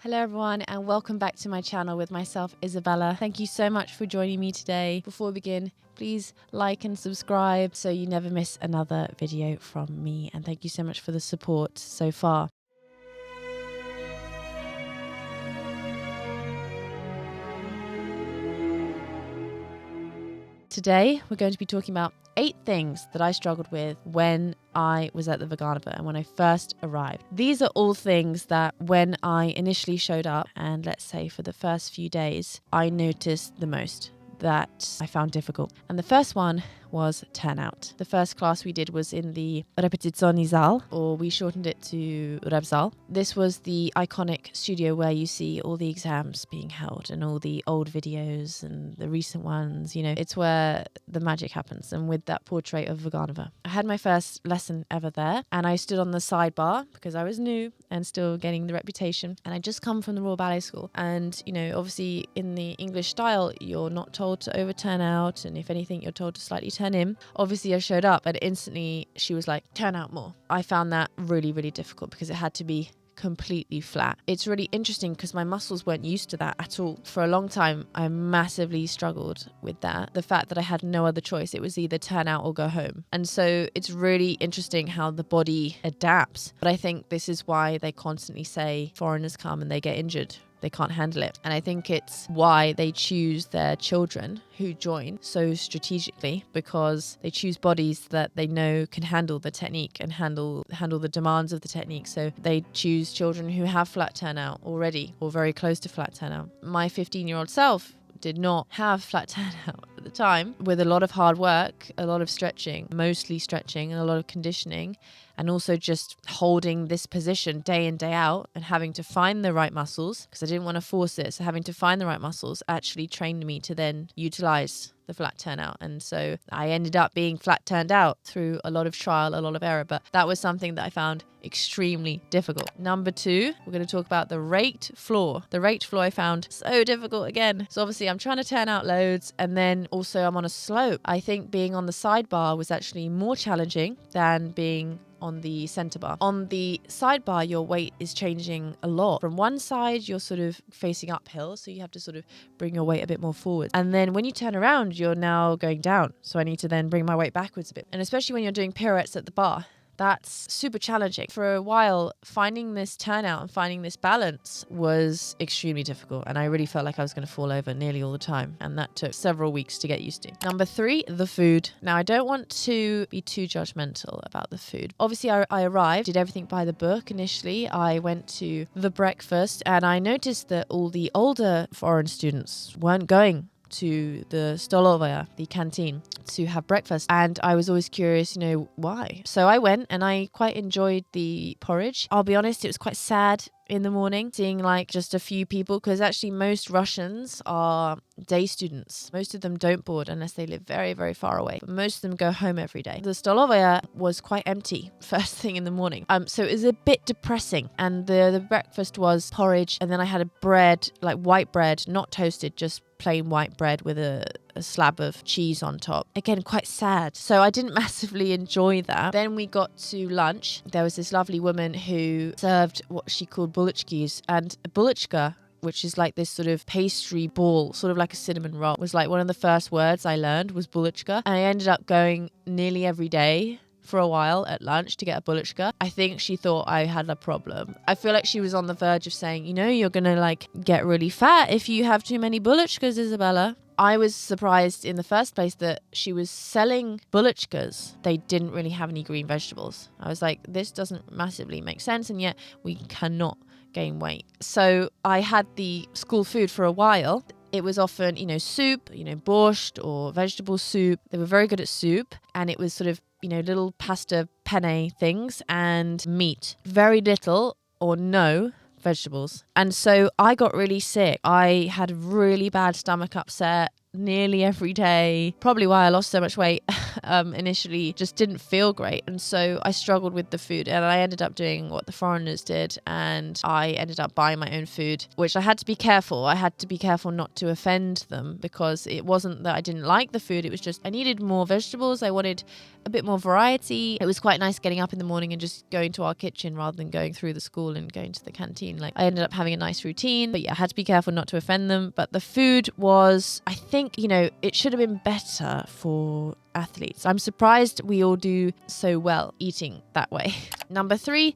Hello everyone and welcome back to my channel with myself, Isabella. Thank you so much for joining me today. Before we begin, please like and subscribe so you never miss another video from me. And thank you so much for the support so far. Today, we're going to be talking about 8 things that I struggled with when I was at the Vaganova and when I first arrived. These are all things that when I initially showed up, and let's say for the first few days, I noticed the most that I found difficult. And the first one was Turnout. The first class we did was in the repetizioni zal, or we shortened it to repzal. This was the iconic studio where you see all the exams being held and all the old videos and the recent ones. You know, it's where the magic happens, and with that portrait of Vaganova. I had my first lesson ever there, and I stood on the sidebar because I was new and still getting the reputation, and I just come from the Royal Ballet School. And, you know, obviously in the English style, you're not told to overturn out, and if anything, you're told to slightly turn in. Obviously, I showed up and instantly she was like, turn out more. I found that really, really difficult because it had to be completely flat. It's really interesting because my muscles weren't used to that at all. For a long time, I massively struggled with that. The fact that I had no other choice. It was either turn out or go home. And so it's really interesting how the body adapts. But I think this is why they constantly say foreigners come and they get injured. They can't handle it. And I think it's why they choose their children who join so strategically, because they choose bodies that they know can handle the technique and handle the demands of the technique. So they choose children who have flat turnout already or very close to flat turnout. My 15-year-old self did not have flat turnout at the time. With a lot of hard work, a lot of stretching, mostly stretching, and a lot of conditioning, and also just holding this position day in, day out and having to find the right muscles because I didn't want to force it. So having to find the right muscles actually trained me to then utilize the flat turnout. And so I ended up being flat turned out through a lot of trial, a lot of error. But that was something that I found extremely difficult. Number 2, we're going to talk about the raked floor. The raked floor I found so difficult again. So obviously I'm trying to turn out loads, and then also I'm on a slope. I think being on the sidebar was actually more challenging than being on the center bar. On the sidebar, your weight is changing a lot. From one side, you're sort of facing uphill, so you have to sort of bring your weight a bit more forward. And then when you turn around, you're now going down. So I need to then bring my weight backwards a bit. And especially when you're doing pirouettes at the bar, that's super challenging. For a while, finding this turnout and finding this balance was extremely difficult. And I really felt like I was going to fall over nearly all the time. And that took several weeks to get used to. Number 3, the food. Now, I don't want to be too judgmental about the food. Obviously, I arrived, did everything by the book initially. I went to the breakfast and I noticed that all the older foreign students weren't going to the stolovaya, the canteen, to have breakfast. And I was always curious, you know, why? So I went and I quite enjoyed the porridge. I'll be honest, it was quite sad in the morning seeing like just a few people, because actually most Russians are day students. Most of them don't board unless they live very, very far away. But most of them go home every day. The stolovaya was quite empty first thing in the morning. So it was a bit depressing. And the breakfast was porridge, and then I had a bread, like white bread, not toasted, just plain white bread with a slab of cheese on top. Again, quite sad. So I didn't massively enjoy that. Then we got to lunch. There was this lovely woman who served what she called bulichkis, and a bulichka, which is like this sort of pastry ball, sort of like a cinnamon roll, was like one of the first words I learned was bulichka. And I ended up going nearly every day for a while at lunch to get a bulichka. I think she thought I had a problem. I feel like she was on the verge of saying, you know, you're gonna like get really fat if you have too many bulichkas, Isabella. I was surprised in the first place that she was selling bulichkas. They didn't really have any green vegetables. I was like, this doesn't massively make sense, and yet we cannot gain weight. So I had the school food for a while. It was often, you know, soup, you know, borscht or vegetable soup. They were very good at soup, and it was sort of, you know, little pasta penne things and meat. Very little or no vegetables. And so I got really sick. I had really bad stomach upset. nearly every day. Probably why I lost so much weight initially, just didn't feel great. And so I struggled with the food, and I ended up doing what the foreigners did, and I ended up buying my own food, which I had to be careful. I had to be careful not to offend them, because it wasn't that I didn't like the food. It was just I needed more vegetables. I wanted a bit more variety. It was quite nice getting up in the morning and just going to our kitchen rather than going through the school and going to the canteen. Like, I ended up having a nice routine, but yeah, I had to be careful not to offend them. But the food was, I think, you know, it should have been better for athletes. I'm surprised we all do so well eating that way. Number 3,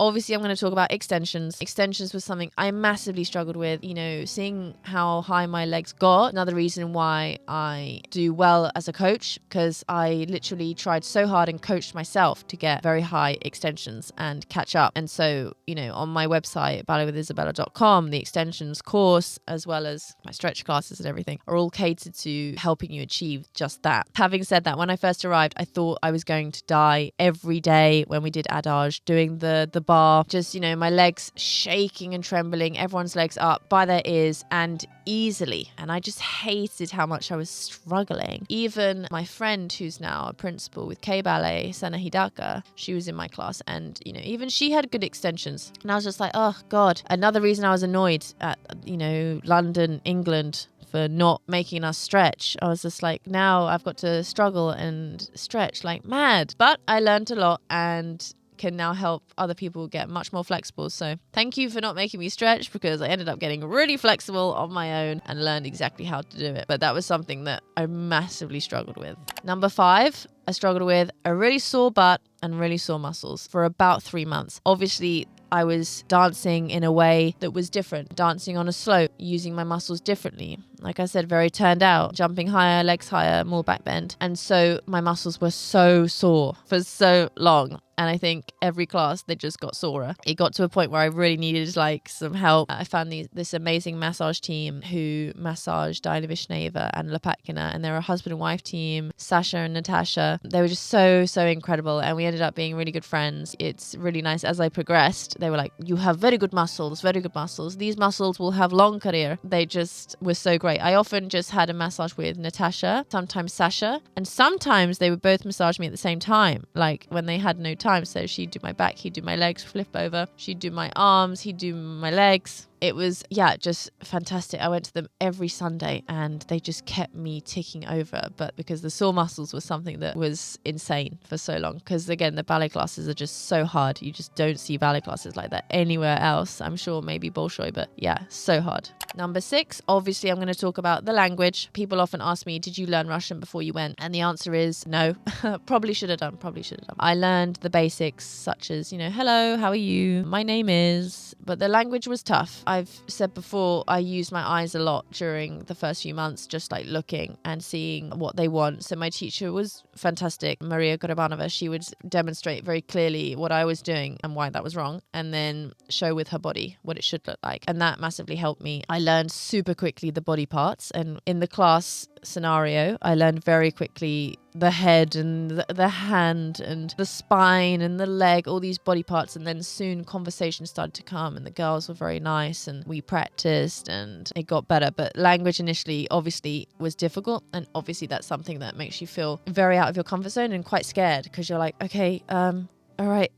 obviously, I'm going to talk about extensions. Extensions was something I massively struggled with. You know, seeing how high my legs got. Another reason why I do well as a coach, because I literally tried so hard and coached myself to get very high extensions and catch up. And so, you know, on my website, balletwithisabella.com, the extensions course, as well as my stretch classes and everything, are all catered to helping you achieve just that. Having said that, when I first arrived, I thought I was going to die every day when we did adage, doing the bar, just, you know, my legs shaking and trembling, everyone's legs up by their ears and easily. And I just hated how much I was struggling. Even my friend, who's now a principal with K-Ballet, Sana Hidaka, she was in my class, and, you know, even she had good extensions. And I was just like, oh God. Another reason I was annoyed at, you know, London, England, for not making us stretch. I was just like, now I've got to struggle and stretch like mad. But I learned a lot and can now help other people get much more flexible. So thank you for not making me stretch, because I ended up getting really flexible on my own and learned exactly how to do it. But that was something that I massively struggled with. Number 5, I struggled with a really sore butt and really sore muscles for about 3 months. Obviously, I was dancing in a way that was different, dancing on a slope, using my muscles differently. Like I said, very turned out, jumping higher, legs higher, more back bend. And so my muscles were so sore for so long. And I think every class, they just got sorer. It got to a point where I really needed like some help. I found this amazing massage team who massaged Diana Vishneva and Lopatkina, and they're a husband and wife team, Sasha and Natasha. They were just so incredible, and we ended up being really good friends. It's really nice. As I progressed, they were like, you have very good muscles, very good muscles. These muscles will have long career. They just were so great. I often just had a massage with Natasha, sometimes Sasha, and sometimes they would both massage me at the same time, like when they had no time. So she'd do my back, he'd do my legs, flip over, she'd do my arms, he'd do my legs. It was, yeah, just fantastic. I went to them every Sunday and they just kept me ticking over. But because the sore muscles was something that was insane for so long. Because again, the ballet classes are just so hard. You just don't see ballet classes like that anywhere else. I'm sure maybe Bolshoi, but yeah, so hard. Number 6, obviously I'm going to talk about the language. People often ask me, did you learn Russian before you went? And the answer is no. Probably should have done. I learned the basics such as, you know, hello, how are you? My name is... But the language was tough. I've said before, I used my eyes a lot during the first few months, just like looking and seeing what they want. So my teacher was fantastic, Maria Gorabanova. She would demonstrate very clearly what I was doing and why that was wrong, and then show with her body what it should look like. And that massively helped me. I learned super quickly the body parts, and in the class scenario, I learned very quickly the head and the hand and the spine and the leg, all these body parts. And then soon conversation started to come, and the girls were very nice and we practiced and it got better. But language initially obviously was difficult, and obviously that's something that makes you feel very out of your comfort zone and quite scared, because you're like, okay, all right,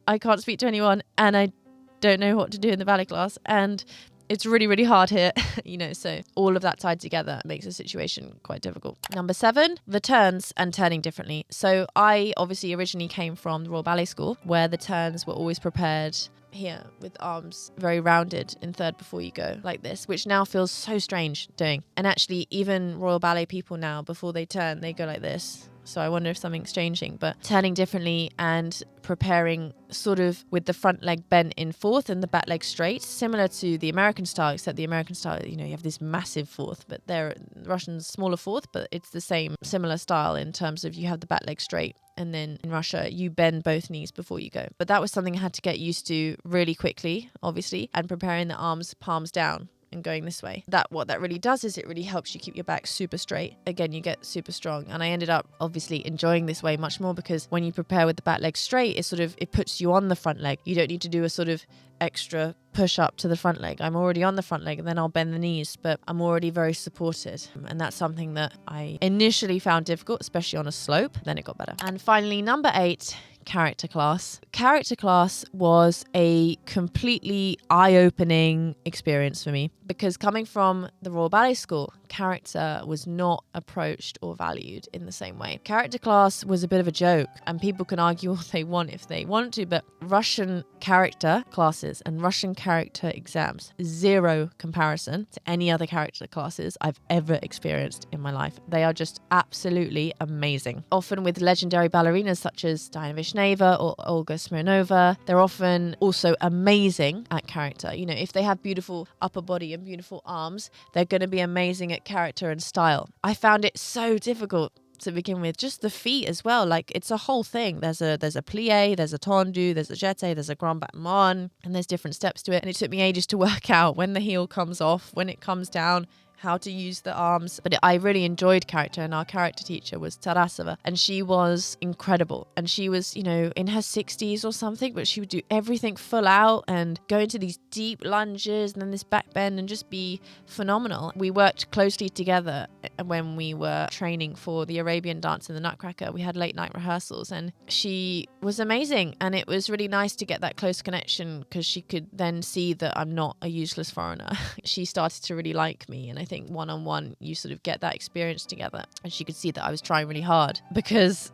I can't speak to anyone and I don't know what to do in the ballet class, and it's really hard here, you know, so all of that tied together makes the situation quite difficult. Number 7, the turns and turning differently. So I obviously originally came from the Royal Ballet School, where the turns were always prepared here with arms very rounded in third before you go like this, which now feels so strange doing. And actually even Royal Ballet people now, before they turn, they go like this. So I wonder if something's changing, but turning differently and preparing sort of with the front leg bent in fourth and the back leg straight, similar to the American style, except the American style, you know, you have this massive fourth, but they're Russians smaller fourth, but it's the same similar style in terms of you have the back leg straight. And then in Russia, you bend both knees before you go. But that was something I had to get used to really quickly, obviously, and preparing the arms, palms down and going this way. What that really does is it really helps you keep your back super straight. Again, you get super strong. And I ended up obviously enjoying this way much more, because when you prepare with the back leg straight, it puts you on the front leg. You don't need to do a sort of extra push up to the front leg. I'm already on the front leg and then I'll bend the knees, but I'm already very supported. And that's something that I initially found difficult, especially on a slope. Then it got better. And finally, number 8, character class. Character class was a completely eye-opening experience for me because coming from the Royal Ballet School, character was not approached or valued in the same way. Character class was a bit of a joke, and people can argue all they want if they want to, but Russian character classes and Russian character exams, zero comparison to any other character classes I've ever experienced in my life. They are just absolutely amazing. Often with legendary ballerinas such as Diana Vishneva or Olga Smirnova, they're often also amazing at character. You know, if they have beautiful upper body and beautiful arms, they're going to be amazing at character and style. I found it so difficult to begin with, just the feet as well. Like, it's a whole thing. There's a plie, there's a tendu, there's a jeté, there's a grand battement, and there's different steps to it. And it took me ages to work out when the heel comes off, when it comes down, how to use the arms. But I really enjoyed character, and our character teacher was Tarasova, and she was incredible. And she was, you know, in her 60s or something, but she would do everything full out and go into these deep lunges and then this back bend and just be phenomenal. We worked closely together when we were training for the Arabian dance and the Nutcracker. We had late night rehearsals, and she was amazing. And it was really nice to get that close connection because she could then see that I'm not a useless foreigner. She started to really like me, and I think one-on-one you sort of get that experience together, and she could see that I was trying really hard because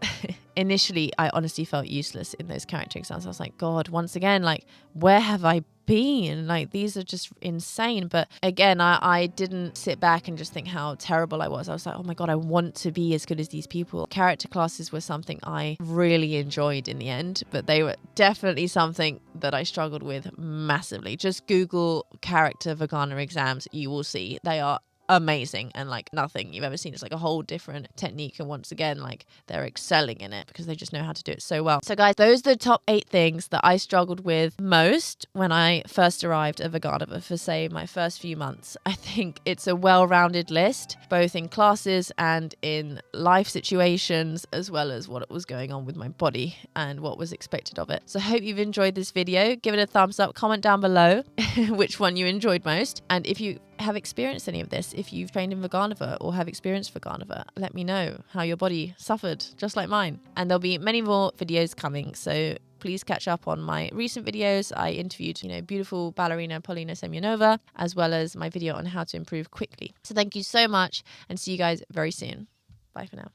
initially I honestly felt useless in those character exams. I was like, God, once again, like, where have I been? Like, these are just insane. But again, I didn't sit back and just think how terrible I was. I was like, oh my God, I want to be as good as these people. Character classes were something I really enjoyed in the end, but they were definitely something that I struggled with massively. Just Google character Vaganova exams. You will see they are amazing and like nothing you've ever seen. It's like a whole different technique, and once again, like, they're excelling in it because they just know how to do it so well. So guys, those are the top 8 things that I struggled with most when I first arrived at Vaganova for, say, my first few months. I think it's a well-rounded list, both in classes and in life situations, as well as what was going on with my body and what was expected of it. So I hope you've enjoyed this video. Give it a thumbs up, comment down below which one you enjoyed most, and if you have experienced any of this, if you've trained in Vaganova or have experienced Vaganova, let me know how your body suffered, just like mine. And there'll be many more videos coming, so please catch up on my recent videos. I interviewed, you know, beautiful ballerina Polina Semyonova, as well as my video on how to improve quickly. So thank you so much, and see you guys very soon. Bye for now.